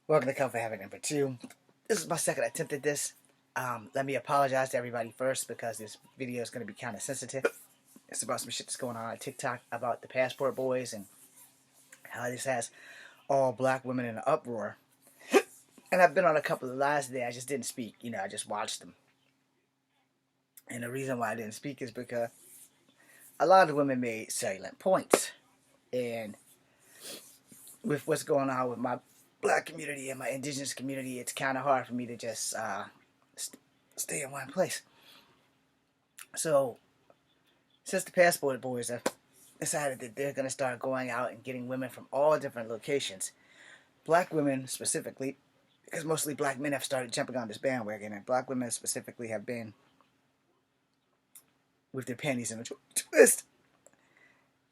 Welcome to Comfort Habit number 2. This is my second attempt at this. Let me apologize to everybody first because this video is going to be kind of sensitive. It's about some shit that's going on TikTok about the passport boys and how this has all black women in an uproar. And I've been on a couple of lives today. I just didn't speak. I just watched them. And the reason why I didn't speak is because a lot of the women made salient points. And with what's going on with my black community and my indigenous community, it's kind of hard for me to just stay in one place. So, since the passport boys have decided that they're going to start going out and getting women from all different locations, black women specifically, because mostly black men have started jumping on this bandwagon, and black women specifically have been with their panties in a twist.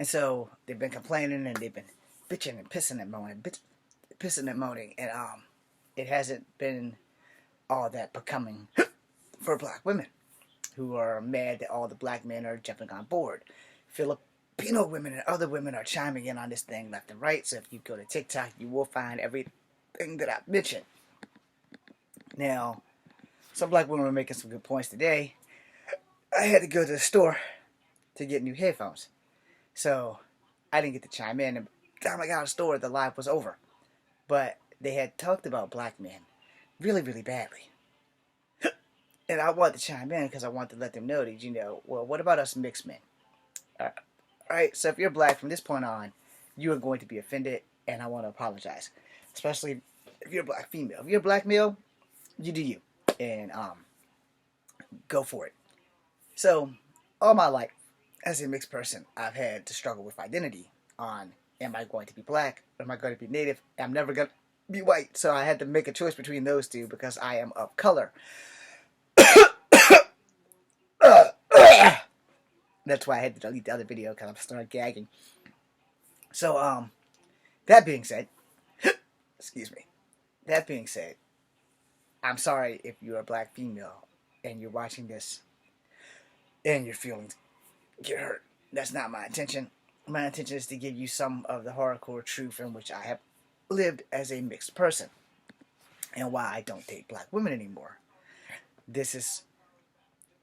And so they've been complaining and they've been bitching and pissing and moaning, and it hasn't been all that becoming for black women who are mad that all the black men are jumping on board. Filipino women and other women are chiming in on this thing left and right. So if you go to TikTok, you will find everything that I've mentioned. Now, some black women were making some good points today. I had to go to the store to get new headphones. So I didn't get to chime in. And by the time I got out of the store, the live was over. But they had talked about black men really, really badly. And I wanted to chime in because I wanted to let them know that, well, what about us mixed men? Alright, so if you're black from this point on, you are going to be offended, and I want to apologize. Especially if you're a black female. If you're a black male, you do you. And go for it. So, all my life, as a mixed person, I've had to struggle with identity on, am I going to be black? Or am I going to be native? I'm never going to be white. So I had to make a choice between those two because I am of color. That's why I had to delete the other video because I started gagging. So, that being said, excuse me. That being said, I'm sorry if you're a black female and you're watching this and your feelings get hurt. That's not my intention. My intention is to give you some of the hardcore truth in which I have lived as a mixed person and why I don't date black women anymore. This is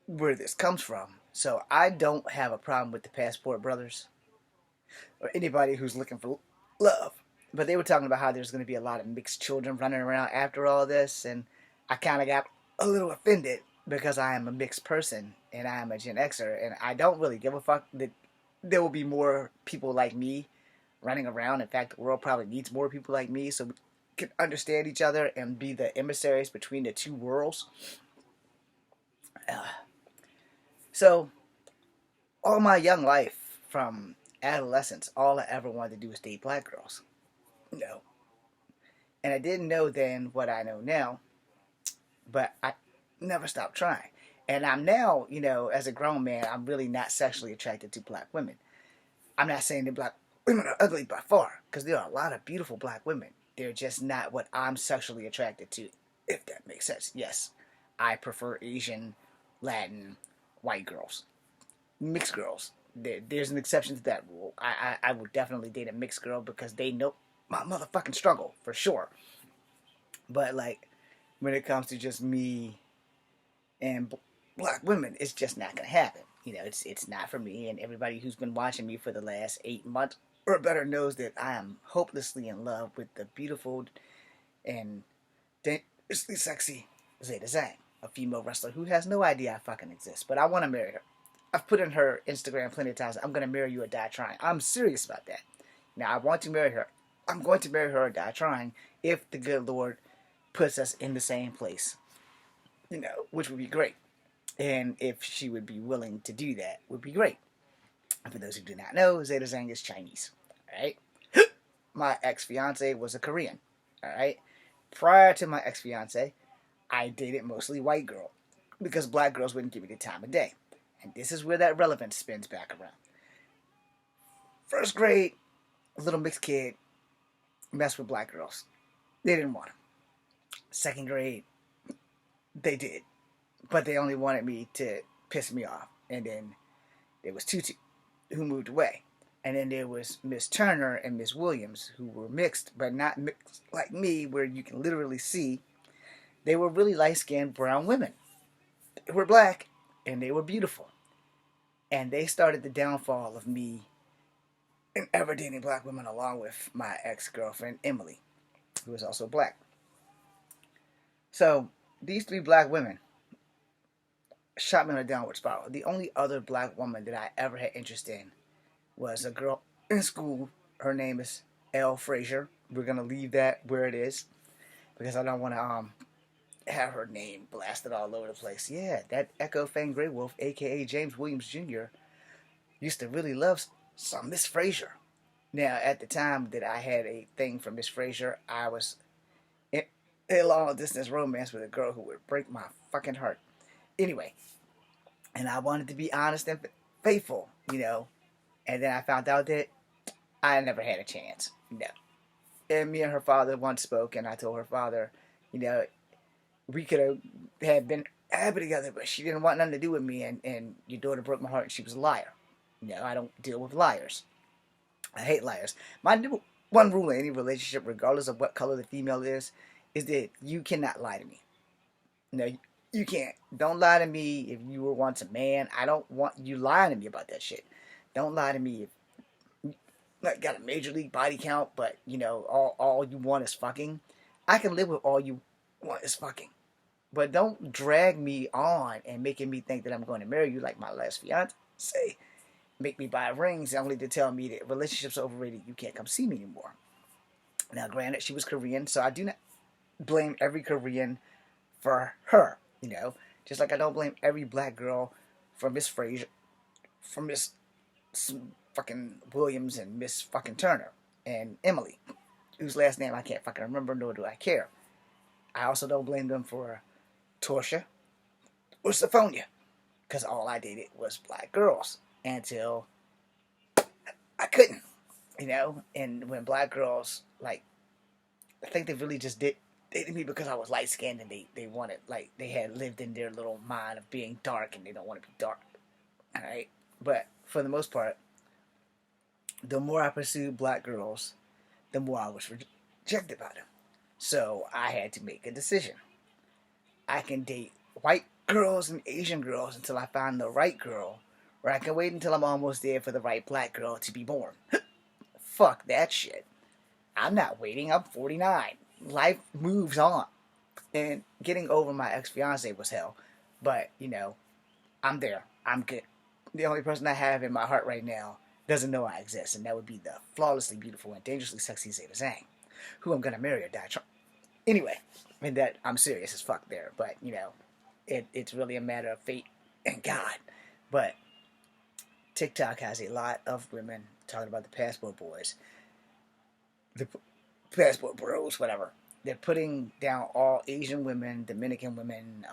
where this comes from. So I don't have a problem with the passport brothers or anybody who's looking for love. But they were talking about how there's going to be a lot of mixed children running around after all this, and I kind of got a little offended because I am a mixed person and I am a Gen Xer, and I don't really give a fuck that there will be more people like me running around. In fact, the world probably needs more people like me so we can understand each other and be the emissaries between the two worlds. So, all my young life, from adolescence, all I ever wanted to do was date black girls. No. And I didn't know then what I know now, but I never stopped trying. And I'm now, as a grown man, I'm really not sexually attracted to black women. I'm not saying that black women are ugly by far, because there are a lot of beautiful black women. They're just not what I'm sexually attracted to, if that makes sense. Yes, I prefer Asian, Latin, white girls. Mixed girls. There's an exception to that rule. I would definitely date a mixed girl because they know my motherfucking struggle, for sure. But, when it comes to just me and black women, it's just not going to happen. It's not for me, and everybody who's been watching me for the last 8 months or better knows that I am hopelessly in love with the beautiful and dangerously sexy Zeta Zhang, a female wrestler who has no idea I fucking exist, but I want to marry her. I've put in her Instagram plenty of times, I'm going to marry you or die trying. I'm serious about that. Now, I want to marry her. I'm going to marry her or die trying if the good Lord puts us in the same place, which would be great. And if she would be willing to do that, would be great. For those who do not know, Zeta Zhang is Chinese. Alright? My ex-fiance was a Korean. Alright? Prior to my ex-fiance, I dated mostly white girl because black girls wouldn't give me the time of day. And this is where that relevance spins back around. First grade, a little mixed kid messed with black girls. They didn't want him. Second grade, they did. But they only wanted me to piss me off. And then there was Tutu, who moved away. And then there was Miss Turner and Miss Williams, who were mixed, but not mixed like me, where you can literally see they were really light-skinned brown women. They were black, and they were beautiful. And they started the downfall of me and ever dating black women, along with my ex-girlfriend Emily, who was also black. So these three black women shot me on a downward spiral. The only other black woman that I ever had interest in was a girl in school. Her name is Elle Frazier. We're gonna leave that where it is because I don't want to have her name blasted all over the place. Yeah, that Echo Fang Grey Wolf, aka James Williams Jr., used to really love some Miss Frazier. Now, at the time that I had a thing for Miss Frazier, I was in a long distance romance with a girl who would break my fucking heart. Anyway, and I wanted to be honest and faithful, And then I found out that I never had a chance. No. And me and her father once spoke, and I told her father, you know, we could have had been happy together, but she didn't want nothing to do with me, and your daughter broke my heart, and she was a liar. I don't deal with liars. I hate liars. My one rule in any relationship, regardless of what color the female is that you cannot lie to me. You can't. Don't lie to me if you were once a man. I don't want you lying to me about that shit. Don't lie to me if you got a major league body count, but all you want is fucking. I can live with all you want is fucking. But don't drag me on and making me think that I'm going to marry you like my last fiance. Make me buy rings only to tell me that relationships are overrated. You can't come see me anymore. Now, granted, she was Korean, so I do not blame every Korean for her. Just like I don't blame every black girl for Miss Frazier, for Miss fucking Williams and Miss fucking Turner and Emily, whose last name I can't fucking remember, nor do I care. I also don't blame them for Torsia or Symphonia, because all I dated was black girls until I couldn't, And when black girls, like, I think they really just dated me because I was light skinned and they wanted, like, they had lived in their little mind of being dark and they don't want to be dark. Alright? But for the most part, the more I pursued black girls, the more I was rejected by them. So I had to make a decision. I can date white girls and Asian girls until I find the right girl, or I can wait until I'm almost there for the right black girl to be born. Fuck that shit. I'm not waiting. I'm 49. Life moves on. And getting over my ex-fiance was hell. But, I'm there. I'm good. The only person I have in my heart right now doesn't know I exist, and that would be the flawlessly beautiful and dangerously sexy Zeta Zhang, who I'm gonna marry or die trying. Anyway, and that I'm serious as fuck there, but it's really a matter of fate and God. But TikTok has a lot of women talking about the passport boys, the passport bros, whatever. They're putting down all Asian women, Dominican women,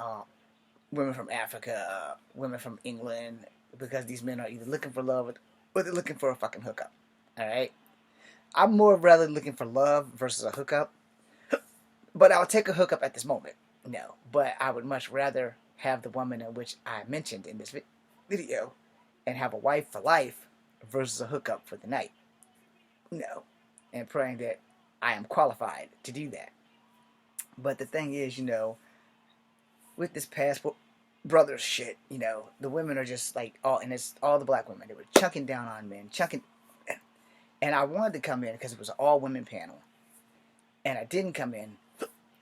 women from Africa, women from England, because these men are either looking for love or they're looking for a fucking hookup. Alright? I'm more rather looking for love versus a hookup. But I'll take a hookup at this moment. No. But I would much rather have the woman in which I mentioned in this video and have a wife for life versus a hookup for the night. No. And praying that I am qualified to do that. But the thing is, with this passport brothers shit, the women are just like, and it's all the black women. They were chunking down on men, and I wanted to come in because it was an all women panel, and I didn't come in,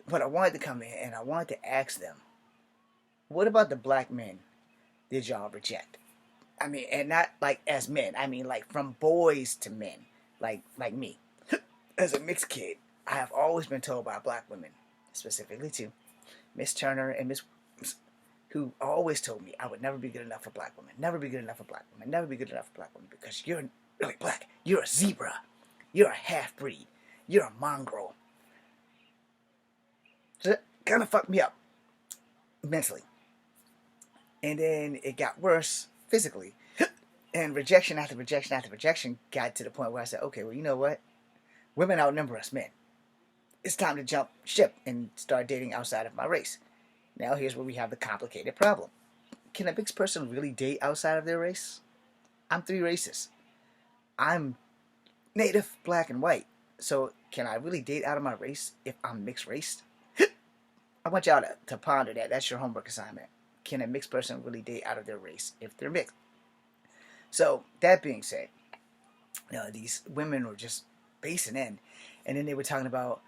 but I wanted to come in and I wanted to ask them, what about the black men did y'all reject? I mean, and not like as men. I mean, like from boys to men, like me. As a mixed kid, I have always been told by black women, specifically too, Miss Turner and Miss, who always told me I would never be good enough for black women, never be good enough for black women, never be good enough for black women because you're really black. You're a zebra. You're a half-breed. You're a mongrel. So that kind of fucked me up mentally. And then it got worse physically. And rejection after rejection after rejection got to the point where I said, okay, well, you know what? Women outnumber us men. It's time to jump ship and start dating outside of my race. Now here's where we have the complicated problem. Can a mixed person really date outside of their race? I'm 3 races. I'm native, black, and white. So can I really date out of my race if I'm mixed race? I want y'all to ponder that. That's your homework assignment. Can a mixed person really date out of their race if they're mixed? So that being said, these women were just basing in, and then they were talking about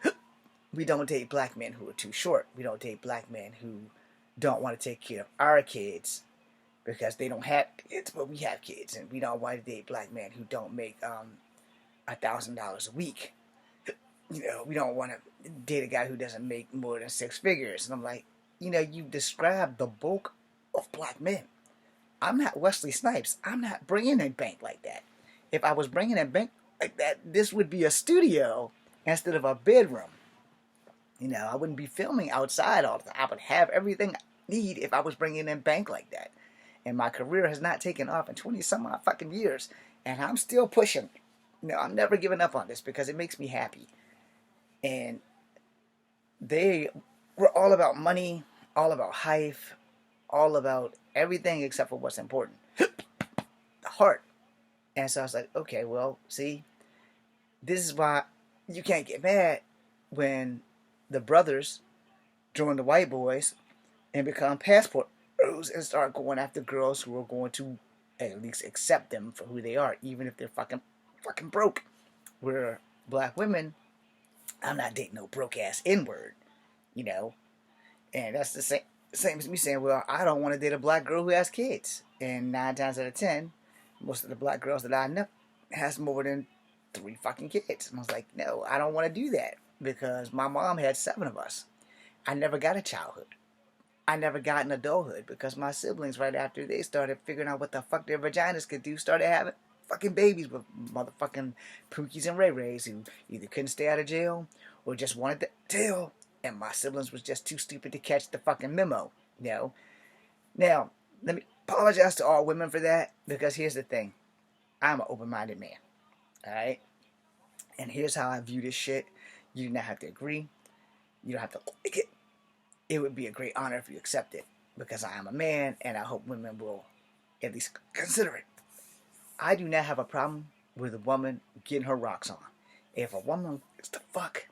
we don't date black men who are too short. We don't date black men who don't want to take care of our kids because they don't have kids, but we have kids, and we don't want to date black men who don't make $1,000 a week. We don't want to date a guy who doesn't make more than six figures. And I'm like, you described the bulk of black men. I'm not Wesley Snipes. I'm not bringing in bank like that. If I was bringing in bank like that, this would be a studio instead of a bedroom. I wouldn't be filming outside all the time. I would have everything I need if I was bringing in bank like that. And my career has not taken off in 20 some odd fucking years. And I'm still pushing. I'm never giving up on this because it makes me happy. And they were all about money, all about hype, all about everything except for what's important. The heart. And so I was like, okay, well, see, this is why you can't get mad when the brothers join the white boys and become passport bros and start going after girls who are going to at least accept them for who they are, even if they're fucking broke. Where black women, I'm not dating no broke ass N-word, and that's the same as me saying, well, I don't want to date a black girl who has kids. And 9 times out of 10, most of the black girls that I know has more than 3 fucking kids. And I was like, no, I don't want to do that because my mom had 7 of us. I never got a childhood. I never got an adulthood because my siblings, right after they started figuring out what the fuck their vaginas could do, started having fucking babies with motherfucking Pookies and Ray Rays who either couldn't stay out of jail or just wanted to tell. And my siblings was just too stupid to catch the fucking memo, Now, let me apologize to all women for that because here's the thing. I'm an open-minded man, alright? And here's how I view this shit. You do not have to agree. You don't have to like it. It would be a great honor if you accept it because I am a man and I hope women will at least consider it. I do not have a problem with a woman getting her rocks on. If a woman is to fuck,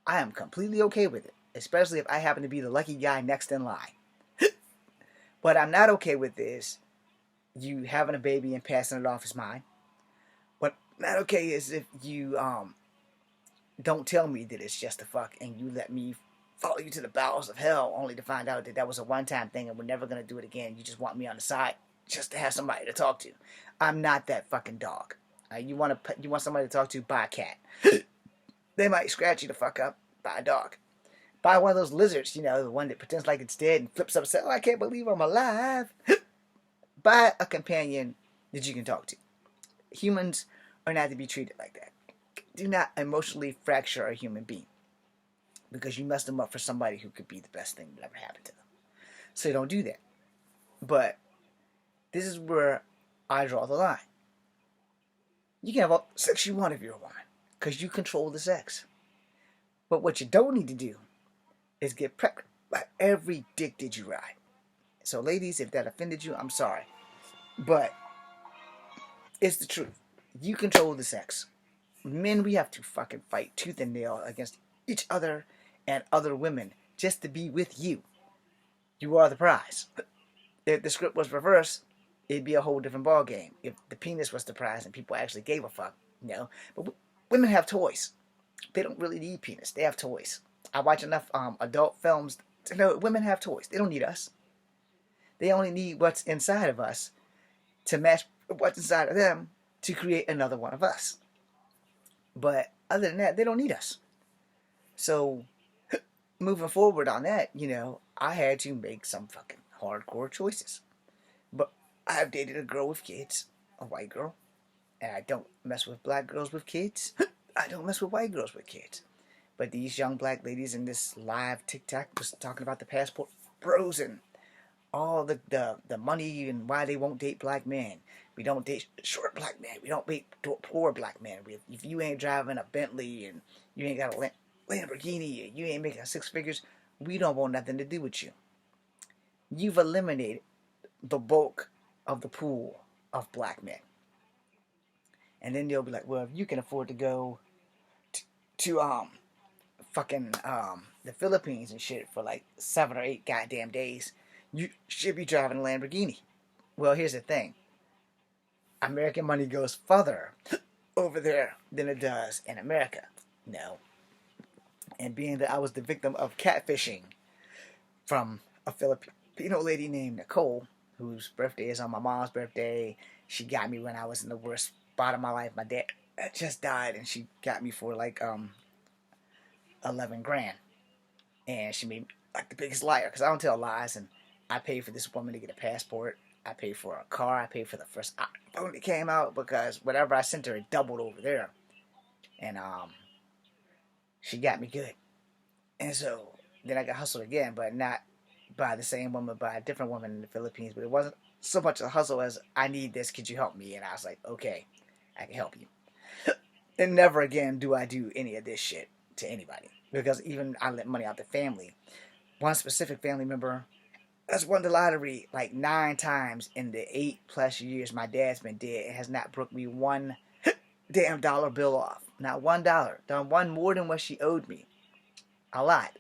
I am completely okay with it, especially if I happen to be the lucky guy next in line. What I'm not okay with is you having a baby and passing it off as mine. What not okay is if you don't tell me that it's just a fuck and you let me follow you to the bowels of hell only to find out that was a one-time thing and we're never going to do it again. You just want me on the side just to have somebody to talk to. I'm not that fucking dog. You want somebody to talk to? Buy a cat. They might scratch you the fuck up. Buy a dog. Buy one of those lizards, the one that pretends like it's dead and flips up and says, oh, I can't believe I'm alive. Buy a companion that you can talk to. Humans are not to be treated like that. Do not emotionally fracture a human being because you messed them up for somebody who could be the best thing that ever happened to them. So don't do that. But this is where I draw the line. You can have all the sex you want if you're a woman because you control the sex. But what you don't need to do is get pregnant by every dick that you ride. So ladies, if that offended you, I'm sorry. But it's the truth. You control the sex. Men, we have to fucking fight tooth and nail against each other and other women just to be with you. You are the prize. If the script was reversed, it'd be a whole different ball game. If the penis was the prize and people actually gave a fuck, But women have toys. They don't really need penis. They have toys. I watch enough adult films to know women have toys. They don't need us. They only need what's inside of us to match what's inside of them to create another one of us. But other than that, they don't need us. So, moving forward on that, I had to make some fucking hardcore choices. But I've dated a girl with kids, a white girl, and I don't mess with black girls with kids. I don't mess with white girls with kids. But these young black ladies in this live TikTok was talking about the passport bros and all the money and why they won't date black men. We don't date short black men. We don't date poor black men. If you ain't driving a Bentley and you ain't got a Lamborghini and you ain't making 6 figures, we don't want nothing to do with you. You've eliminated the bulk of the pool of black men. And then they'll be like, well, if you can afford to go to fucking the Philippines and shit for like 7 or 8 goddamn days, you should be driving a Lamborghini. Well, here's the thing. American money goes further over there than it does in America. No. And being that I was the victim of catfishing from a Filipino lady named Nicole, whose birthday is on my mom's birthday. She got me when I was in the worst spot of my life. My dad just died, and she got me for like 11 grand. And she made me like the biggest liar because I don't tell lies. And I paid for this woman to get a passport. I paid for a car. I paid for the first iPhone that came out because whatever I sent her, it doubled over there. And she got me good. And so then I got hustled again, but not by the same woman, by a different woman in the Philippines. But it wasn't so much a hustle as, I need this, could you help me? And I was like, okay, I can help you. And never again do I do any of this shit to anybody. Because even I lent money out to family. One specific family member has won the lottery like 9 times in the 8+ years my dad's been dead, and has not broke me one damn dollar bill off. Not $1. Done one more than what she owed me. A lot.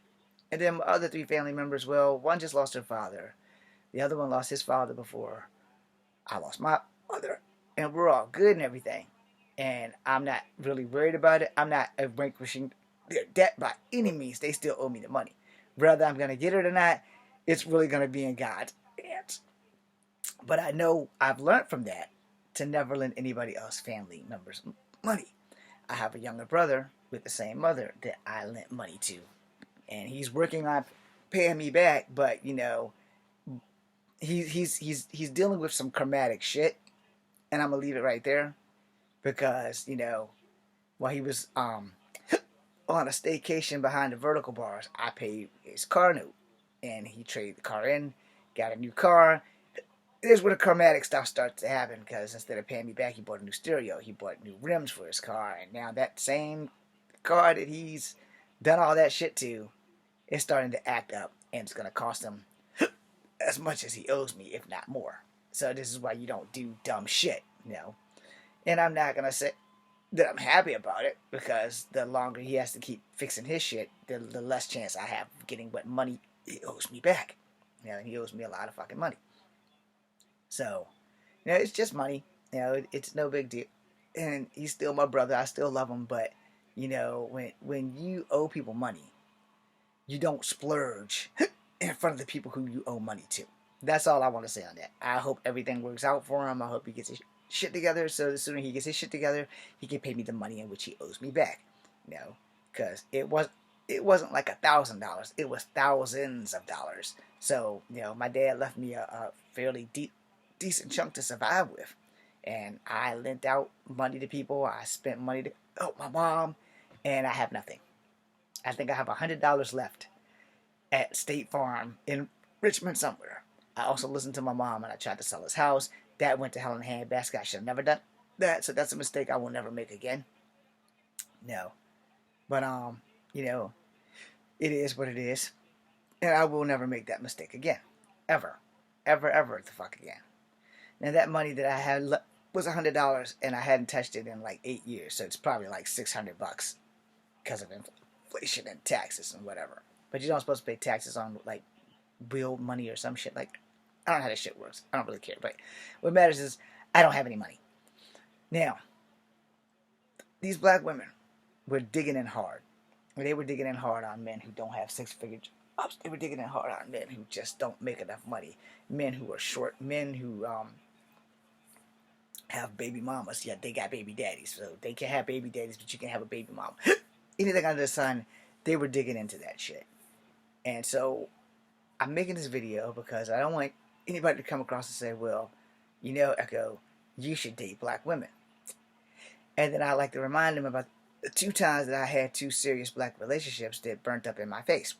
And then my other 3 family members, well, one just lost her father. The other one lost his father before I lost my mother. And we're all good and everything. And I'm not really worried about it. I'm not relinquishing their debt by any means. They still owe me the money. Whether I'm going to get it or not, it's really going to be in God's hands. But I know I've learned from that to never lend anybody else family members money. I have a younger brother with the same mother that I lent money to. And he's working on paying me back, but you know, he's dealing with some karmatic shit, and I'm gonna leave it right there because you know, while he was on a staycation behind the vertical bars, I paid his car note, and he traded the car in, got a new car. Here's where the karmatic stuff starts to happen, because instead of paying me back, he bought a new stereo, he bought new rims for his car, and now that same car that he's done all that shit to is starting to act up, and it's going to cost him as much as he owes me, if not more. So this is why you don't do dumb shit, you know. And I'm not going to say that I'm happy about it, because the longer he has to keep fixing his shit, the less chance I have of getting what money he owes me back. You know, and he owes me a lot of fucking money. So, you know, it's just money. You know, it's no big deal. And he's still my brother. I still love him. But, you know, when you owe people money, you don't splurge in front of the people who you owe money to. That's all I want to say on that. I hope everything works out for him. I hope he gets his shit together. So the sooner he gets his shit together, he can pay me the money in which he owes me back. You know, because it wasn't like $1,000. It was thousands of dollars. So, you know, my dad left me a fairly decent chunk to survive with. And I lent out money to people. I spent money to help my mom. And I have nothing. I think I have $100 left at State Farm in Richmond somewhere. I also listened to my mom, and I tried to sell his house. That went to hell in a handbasket. I should have never done that. So that's a mistake I will never make again. No. But, you know, it is what it is. And I will never make that mistake again. Ever. Ever the fuck again. Now, that money that I had was $100, and I hadn't touched it in like 8 years. So it's probably like $600 because of inflation and taxes and whatever. But you're not supposed to pay taxes on like real money or some shit. Like, I don't know how this shit works. I don't really care. But what matters is I don't have any money. Now, these black women were digging in hard. They were digging in hard on men who don't have 6-figure jobs. They were digging in hard on men who just don't make enough money. Men who are short. Men who have baby mamas. Yeah, they got baby daddies. So they can have baby daddies, but you can have a baby mama. Anything under the sun, they were digging into that shit. And so I'm making this video because I don't want anybody to come across and say, well, you know, Echo, you should date black women. And then I like to remind them about the 2 times that I had 2 serious black relationships that burnt up in my face.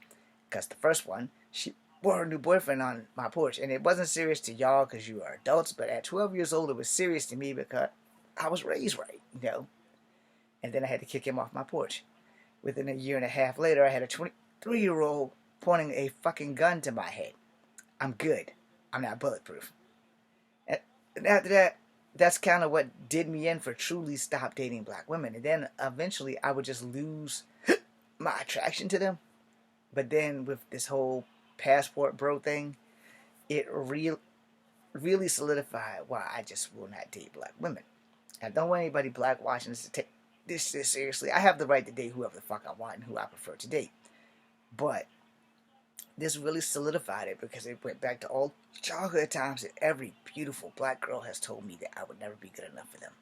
Because the first one, she brought her new boyfriend on my porch. And it wasn't serious to y'all because you are adults, but at 12 years old, it was serious to me because I was raised right, you know. And then I had to kick him off my porch. Within a year and a half later, I had a 23-year-old pointing a fucking gun to my head. I'm good. I'm not bulletproof. And after that, that's kind of what did me in for truly stop dating black women. And then eventually I would just lose my attraction to them. But then with this whole passport bro thing, it really solidified why I just will not date black women. I don't want anybody black watching this to take this seriously. I have the right to date whoever the fuck I want and who I prefer to date. But this really solidified it because it went back to all childhood times that every beautiful black girl has told me that I would never be good enough for them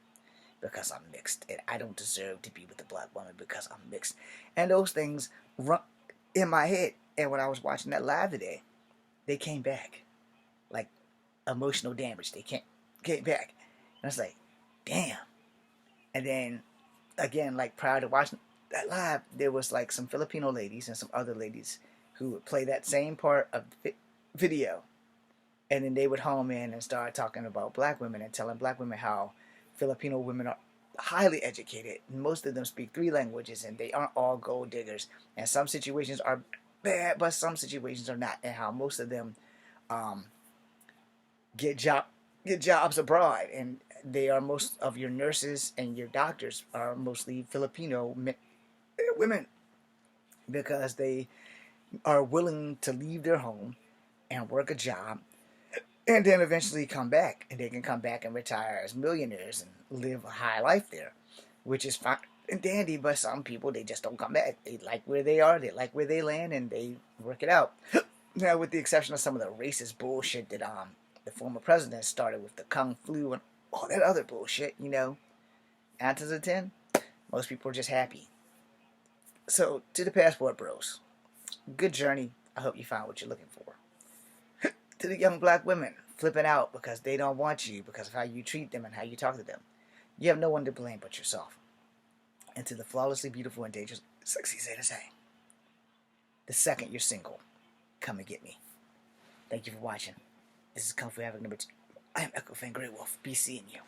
because I'm mixed and I don't deserve to be with a black woman because I'm mixed. And those things run in my head. And when I was watching that live today, they came back like emotional damage. They came back, and I was like, damn. And then again, like prior to watching that live, there was like some Filipino ladies and some other ladies who would play that same part of the video, and then they would home in and start talking about black women and telling black women how Filipino women are highly educated. Most of them speak 3 languages, and they aren't all gold diggers. And some situations are bad, but some situations are not. And how most of them um, get jobs abroad, and they are most of your nurses and your doctors are mostly Filipino women because they are willing to leave their home and work a job and then eventually come back, and they can come back and retire as millionaires and live a high life there, which is fine and dandy. But some people, they just don't come back. They like where they are, they like where they land, and they work it out. Now, with the exception of some of the racist bullshit that the former president started with the kung flu and all that other bullshit, 9 to 10, most people are just happy. So, to the passport bros, good journey. I hope you found what you're looking for. To the young black women flipping out because they don't want you because of how you treat them and how you talk to them, you have no one to blame but yourself. And to the flawlessly beautiful and dangerous sexy Zeta Zang, the second you're single, come and get me. Thank you for watching. This is Kung Fu Havoc number 2. I am Echo Fan Grey Wolf. Be seeing you.